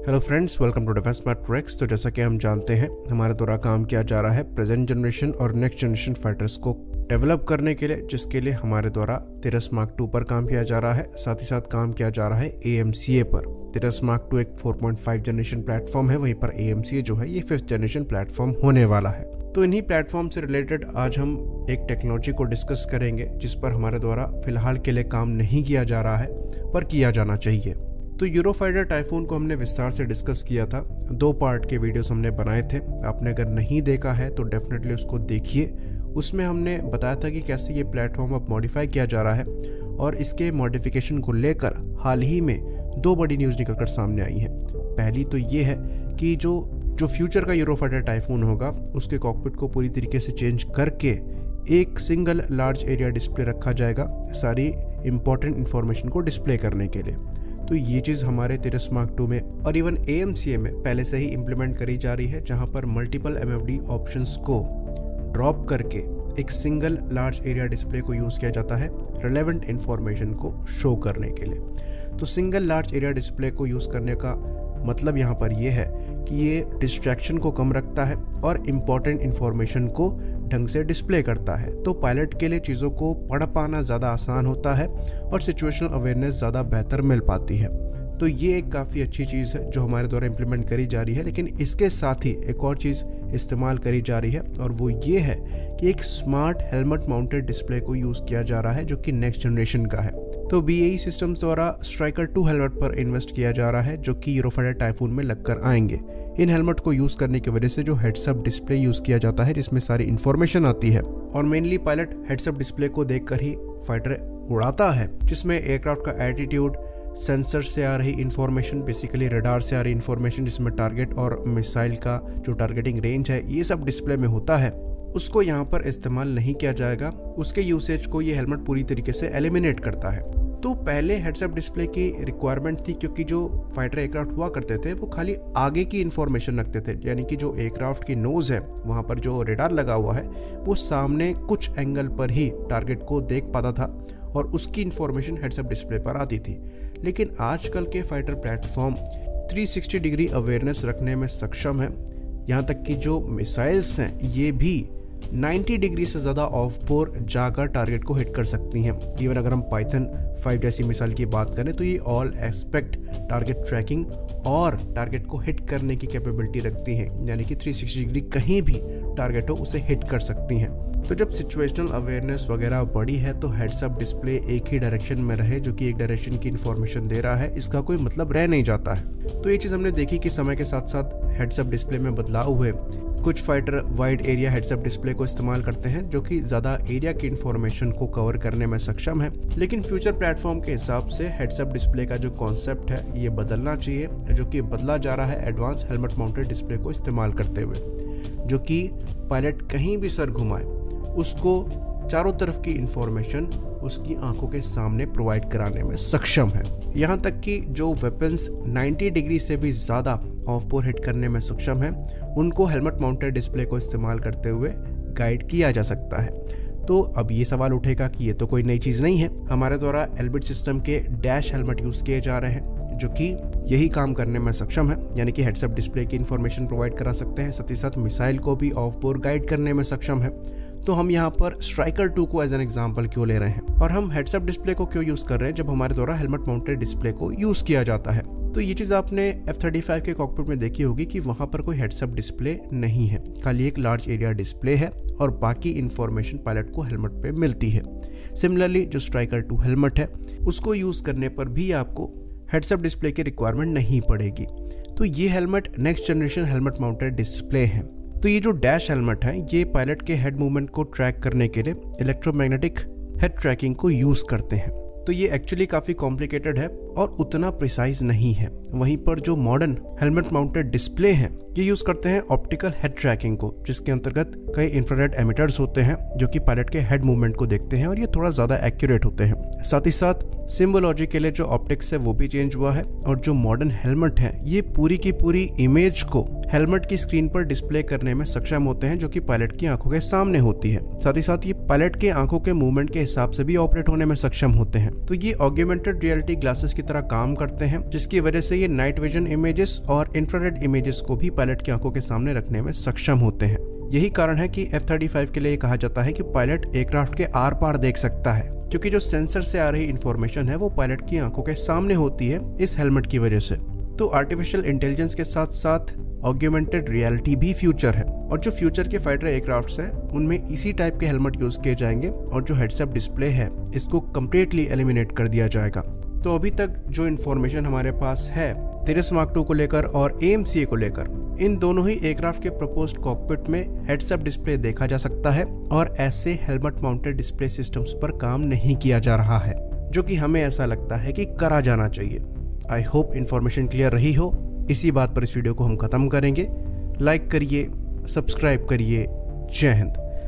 Hello friends, welcome to Defence Smart Tracks. तो जैसा कि हम जानते हैं, हमारे द्वारा काम किया जा रहा है प्रेजेंट जनरेशन और नेक्स्ट जनरेशन फाइटर्स को डेवलप करने के लिए, जिसके लिए हमारे द्वारा तिरस मार्क 2 पर काम किया जा रहा है। साथ ही साथ काम किया जा रहा है AMCA पर। तिरस मार्क 2 एक 4.5 जनरेशन प्लेटफॉर्म है, वहीं पर AMCA जो है ये 5th जनरेशन प्लेटफॉर्म होने वाला है। तो इन्हीं प्लेटफॉर्म से रिलेटेड आज हम एक टेक्नोलॉजी को डिस्कस करेंगे जिस पर हमारे द्वारा फिलहाल के लिए काम नहीं किया जा रहा है, पर किया जाना चाहिए। तो यूरोफाइटर टाइफून को हमने विस्तार से डिस्कस किया था, 2 पार्ट के वीडियोस हमने बनाए थे। आपने अगर नहीं देखा है तो डेफिनेटली उसको देखिए। उसमें हमने बताया था कि कैसे ये प्लेटफॉर्म अब मॉडिफाई किया जा रहा है, और इसके मॉडिफिकेशन को लेकर हाल ही में 2 बड़ी न्यूज़ निकलकर सामने आई है। पहली तो ये है कि जो फ्यूचर का यूरोफाइटर टाइफून होगा, उसके कॉकपिट को पूरी तरीके से चेंज करके एक सिंगल लार्ज एरिया डिस्प्ले रखा जाएगा, सारी इंपॉर्टेंट इंफॉर्मेशन को डिस्प्ले करने के लिए। तो ये चीज़ हमारे तिरस मार्क 2 में और इवन AMCA में पहले से ही इम्प्लीमेंट करी जा रही है, जहां पर मल्टीपल MFD ऑप्शंस को ड्रॉप करके एक सिंगल लार्ज एरिया डिस्प्ले को यूज़ किया जाता है रिलेवेंट इंफॉर्मेशन को शो करने के लिए। तो सिंगल लार्ज एरिया डिस्प्ले को यूज़ करने का मतलब यहाँ पर यह है कि ये डिस्ट्रैक्शन को कम रखता है और इम्पॉर्टेंट इंफॉर्मेशन को ढंग से डिस्प्ले करता है। तो पायलट के लिए चीज़ों को पढ़ पाना ज़्यादा आसान होता है और सिचुएशनल अवेयरनेस ज़्यादा बेहतर मिल पाती है। तो ये एक काफ़ी अच्छी चीज़ है जो हमारे द्वारा इम्प्लीमेंट करी जा रही है। लेकिन इसके साथ ही एक और चीज़ इस्तेमाल करी जा रही है, और वो ये है कि एक स्मार्ट हेलमेट माउंटेड डिस्प्ले को यूज़ किया जा रहा है जो कि नेक्स्ट जनरेशन का है। तो BAE सिस्टम्स द्वारा स्ट्राइकर 2 हेलमेट पर इन्वेस्ट किया जा रहा है, जो कि यूरोफाइटर टाइफून में लगकर आएंगे। इन हेलमेट को यूज़ करने की वजह से जो हेड्सअप डिस्प्ले यूज़ किया जाता है, जिसमें सारी इन्फॉर्मेशन आती है, और मेनली पायलट हेड्सअप डिस्प्ले को देखकर ही फाइटर उड़ाता है, जिसमें एयरक्राफ्ट का एटीट्यूड, सेंसर से आ रही इन्फॉर्मेशन, बेसिकली रडार से आ रही इन्फॉर्मेशन, जिसमें टारगेट और मिसाइल का जो टारगेटिंग रेंज है, ये सब डिस्प्ले में होता है, उसको यहाँ पर इस्तेमाल नहीं किया जाएगा। उसके यूसेज को ये हेलमेट पूरी तरीके से एलिमिनेट करता है। तो पहले हेड्सअप डिस्प्ले की रिक्वायरमेंट थी, क्योंकि जो फाइटर एयरक्राफ्ट हुआ करते थे वो खाली आगे की इन्फॉर्मेशन रखते थे, यानी कि जो एयरक्राफ्ट की नोज है वहाँ पर जो रेडार लगा हुआ है वो सामने कुछ एंगल पर ही टारगेट को देख पाता था, और उसकी इन्फॉर्मेशन हेड्सअप डिस्प्ले पर आती थी। लेकिन आजकल के फाइटर प्लेटफॉर्म 360 डिग्री अवेयरनेस रखने में सक्षम है। यहाँ तक कि जो मिसाइल्स हैं ये भी 90 डिग्री से ज़्यादा ऑफ बोर जाकर टारगेट को हिट कर सकती हैं। इवन अगर हम पाइथन 5 जैसी मिसाइल की बात करें तो ये ऑल एस्पेक्ट टारगेट ट्रैकिंग और टारगेट को हिट करने की कैपेबिलिटी रखती हैं, यानी कि 360 डिग्री कहीं भी टारगेट हो उसे हिट कर सकती हैं। तो जब सिचुएशनल अवेयरनेस वगैरह बढ़ी है तो हेड्सअप डिस्प्ले एक ही डायरेक्शन में रहे, जो कि एक डायरेक्शन की इन्फॉर्मेशन दे रहा है, इसका कोई मतलब रह नहीं जाता है। तो ये चीज़ हमने देखी कि समय के साथ साथ हेड्सअप डिस्प्ले में बदलाव हुए। कुछ fighter wide area heads up display को इस्तेमाल करते हैं, जो कि ज़्यादा एरिया की इन्फॉर्मेशन को कवर करने में सक्षम है। लेकिन फ्यूचर प्लेटफॉर्म के हिसाब से हेड्सअप डिस्प्ले का जो कॉन्सेप्ट है ये बदलना चाहिए, जो कि बदला जा रहा है एडवांस हेलमेट माउंटेड डिस्प्ले को इस्तेमाल करते हुए, जो कि पायलट कहीं भी सर घुमाए उसको चारों तरफ की इंफॉर्मेशन उसकी आंखों के सामने प्रोवाइड कराने में सक्षम है। यहाँ तक कि जो वेपन्स 90 डिग्री से भी ज़्यादा ऑफ बोर हिट करने में सक्षम है, उनको हेलमेट माउंटेड डिस्प्ले को इस्तेमाल करते हुए गाइड किया जा सकता है। तो अब ये सवाल उठेगा कि ये तो कोई नई चीज़ नहीं है। हमारे द्वारा एल्बिट सिस्टम के डैश हेलमेट यूज़ किए जा रहे हैं, जो कि यही काम करने में सक्षम है, यानी कि हेड्सअप डिस्प्ले की इन्फॉर्मेशन प्रोवाइड करा सकते हैं, साथ ही साथ मिसाइल को भी ऑफ बोर गाइड करने में सक्षम है। तो हम यहाँ पर स्ट्राइकर 2 को एज एन एग्जाम्पल क्यों ले रहे हैं, और हम हेड्सअप डिस्प्ले को क्यों यूज़ कर रहे हैं जब हमारे द्वारा हेलमेट माउंटेड डिस्प्ले को यूज़ किया जाता है। तो ये चीज़ आपने F-35 के कॉकपिट में देखी होगी कि वहाँ पर कोई हेड्सअप डिस्प्ले नहीं है, खाली एक लार्ज एरिया डिस्प्ले है, और बाकी इन्फॉर्मेशन पायलट को हेलमेट पे मिलती है। सिमिलरली जो स्ट्राइकर 2 हेलमेट है उसको यूज़ करने पर भी आपको हेड्सअप डिस्प्ले की रिक्वायरमेंट नहीं पड़ेगी। तो ये helmet next generation helmet mounted display है। तो ये जो डैश हेलमेट है ये पायलट के हेड मूवमेंट को ट्रैक करने के लिए इलेक्ट्रोमैग्नेटिक हेड ट्रैकिंग को यूज़ करते हैं। तो ये एक्चुअली काफ़ी कॉम्प्लिकेटेड है और उतना प्रिसाइज नहीं है। वहीं पर जो मॉडर्न हेलमेट माउंटेड डिस्प्ले हैं ये यूज़ करते हैं ऑप्टिकल हेड ट्रैकिंग को, जिसके अंतर्गत कई इंफ्रारेड एमिटर्स होते हैं जो कि पायलट के हेड मूवमेंट को देखते हैं, और ये थोड़ा ज़्यादा एक्यूरेट होते हैं। साथ ही साथ सिम्बोलॉजी के लिए जो ऑप्टिक्स है वो भी चेंज हुआ है और जो मॉडर्न हेलमेट है ये पूरी की पूरी इमेज को हेलमेट की स्क्रीन पर डिस्प्ले करने में सक्षम होते हैं, जो कि पायलट की आंखों के सामने होती है। साथ ही साथ ये पायलट के आंखों के मूवमेंट के हिसाब से भी ऑपरेट होने में सक्षम होते हैं। तो ये ऑग्यूमेंटेड रियलिटी ग्लासेस की तरह काम करते हैं, जिसकी वजह से ये नाइट विजन इमेजेस और इंफ्रारेड इमेजेस को भी पायलट की आंखों के सामने रखने में सक्षम होते हैं। यही कारण है कि F-35 के लिए कहा जाता है कि पायलट एयरक्राफ्ट के आर पार देख सकता है, क्योंकि जो सेंसर से आ रही इंफॉर्मेशन है वो पायलट की आंखों के सामने होती है इस हेलमेट की वजह से। तो आर्टिफिशियल इंटेलिजेंस के साथ साथ ऑग्यूमेंटेड रियलिटी भी फ्यूचर है, और जो फ्यूचर के फाइटर एयरक्राफ्ट्स हैं उनमें इसी टाइप के हेलमेट यूज किए जाएंगे और जो हेडसअप डिस्प्ले है इसको कम्प्लीटली एलिमिनेट कर दिया जाएगा। तो अभी तक जो इन्फॉर्मेशन हमारे पास है तिरस मार्क 2 को लेकर और AMCA को लेकर, इन दोनों ही एयरक्राफ्ट के प्रपोज्ड कॉकपिट में हेडसअप डिस्प्ले देखा जा सकता है और ऐसे हेलमेट माउंटेड डिस्प्ले सिस्टम्स पर काम नहीं किया जा रहा है, जो कि हमें ऐसा लगता है कि करा जाना चाहिए। आई होप इन्फॉर्मेशन क्लियर रही हो। इसी बात पर इस वीडियो को हम खत्म करेंगे। लाइक करिए, सब्सक्राइब करिए। जय हिंद।